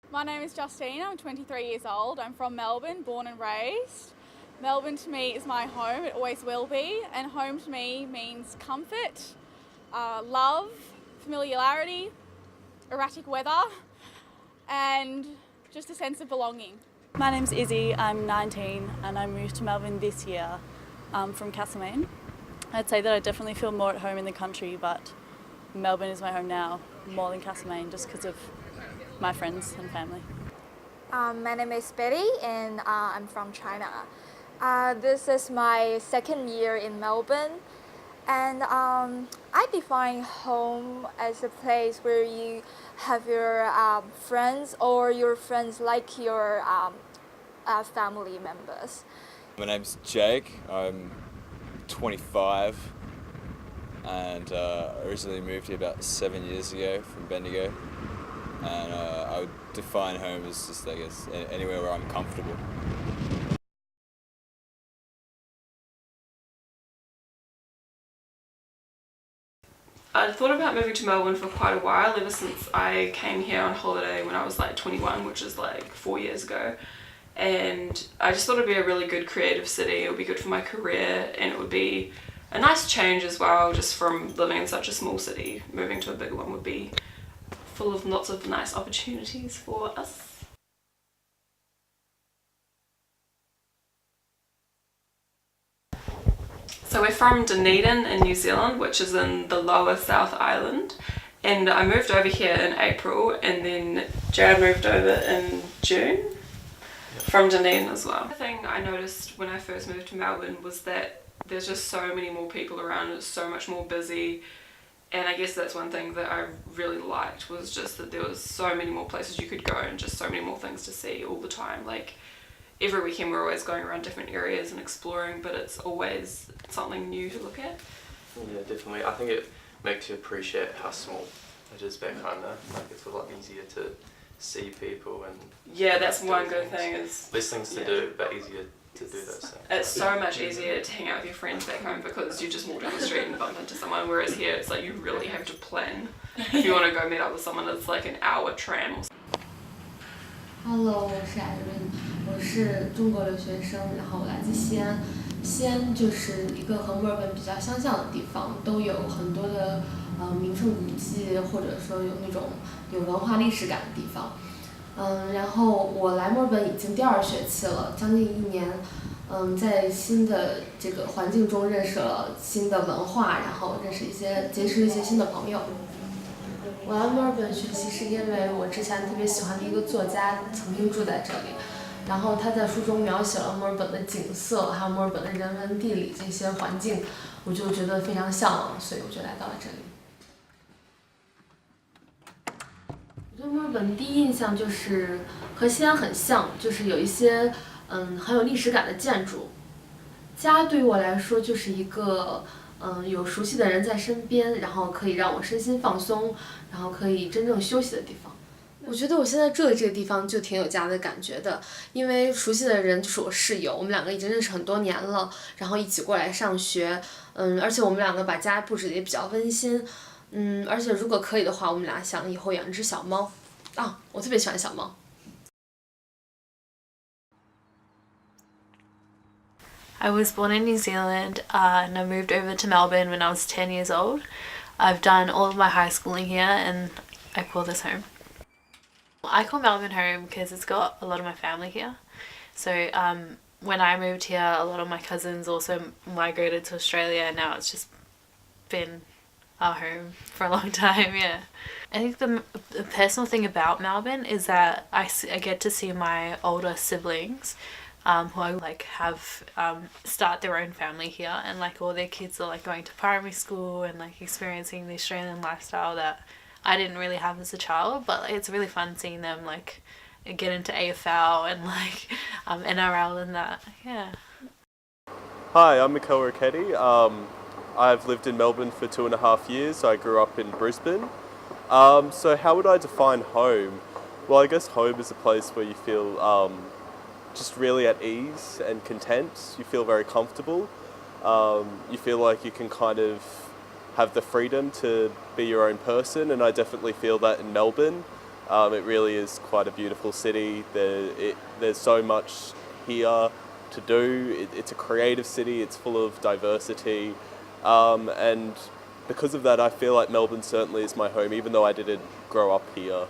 My name is Justine, I'm 23 years old. I'm from Melbourne, born and raised. Melbourne to me is my home, it always will be, and home to me means comfort, love, familiarity, erratic weather, and just a sense of belonging. My name's Izzy, I'm 19 and I moved to Melbourne this year from Castlemaine. I'd say that I definitely feel more at home in the country, but Melbourne is my home now, more than Castlemaine, just because of my friends and family. My name is Betty and I'm from China. This is my second year in Melbourne, and I define home as a place where you have your friends or your friends like your family members. My name's Jake, I'm 25 and originally moved here about 7 years ago from Bendigo, and I would define home as just, I guess, anywhere where I'm comfortable. I thought about moving to Melbourne for quite a while, ever since I came here on holiday when I was like 21, which is like 4 years ago. And I just thought it'd be a really good creative city. It would be good for my career, and it would be a nice change as well, just from living in such a small city. Moving to a bigger one would be full of lots of nice opportunities for us. So we're from Dunedin in New Zealand, which is in the lower South Island, and I moved over here in April, and then Jared moved over in June from Dunedin as well. The thing I noticed when I first moved to Melbourne was that there's just so many more people around, it's so much more busy, and I guess that's one thing that I really liked, was just that there was so many more places you could go and just so many more things to see all the time. Like every weekend we're always going around different areas and exploring, but it's always something new to look at. Yeah, definitely. I think it makes you appreciate how small it is back home though. Like it's a lot easier to see people and yeah, that's one good thing, is less things to do but easier to do those things. It's so much easier to hang out with your friends back home because you just walk down the street and bump into someone, whereas here it's like you really have to plan. If you want to go meet up with someone, it's like an hour tram or Hello， 我是 Irene， 我是中国留学生，然后我来自西安。西安就是一个和墨尔本比较相像的地方，都有很多的名胜古迹，或者说有那种有文化历史感的地方。然后我来墨尔本已经第2学期了，将近1年。在新的这个环境中认识了新的文化，然后结识了一些新的朋友。我来墨尔本学习是因为我之前特别喜欢的一个作家曾经住在这里，然后他在书中描写了墨尔本的景色，还有墨尔本的人文地理这些环境，我就觉得非常向往，所以我就来到了这里。我对墨尔本第一印象就是和西安很像，就是有一些很有历史感的建筑。家对于我来说就是一个有熟悉的人在身边，然后可以让我身心放松，然后可以真正休息的地方。我觉得我现在住的这个地方就挺有家的感觉的，因为熟悉的人就是我室友，我们2个已经认识很多年了，然后一起过来上学，而且我们2个把家布置的也比较温馨，而且如果可以的话，我们俩想以后养一只小猫，我特别喜欢小猫。I was born in New Zealand and I moved over to Melbourne when I was 10 years old. I've done all of my high schooling here and I call this home. I call Melbourne home because it's got a lot of my family here. So when I moved here, a lot of my cousins also migrated to Australia, and now it's just been our home for a long time, yeah. I think the personal thing about Melbourne is that I get to see my older siblings who I like have start their own family here, and like all their kids are like going to primary school and like experiencing the Australian lifestyle that I didn't really have as a child, but like, it's really fun seeing them like get into AFL and like NRL and that, yeah. Hi, I'm Mikel Rocchetti. I've lived in Melbourne for 2.5 years. I grew up in Brisbane. So how would I define home? Well, I guess home is a place where you feel just really at ease and content. You feel very comfortable. You feel like you can kind of have the freedom to be your own person, and I definitely feel that in Melbourne. It really is quite a beautiful city. There's so much here to do. It's a creative city, it's full of diversity, and because of that I feel like Melbourne certainly is my home, even though I didn't grow up here.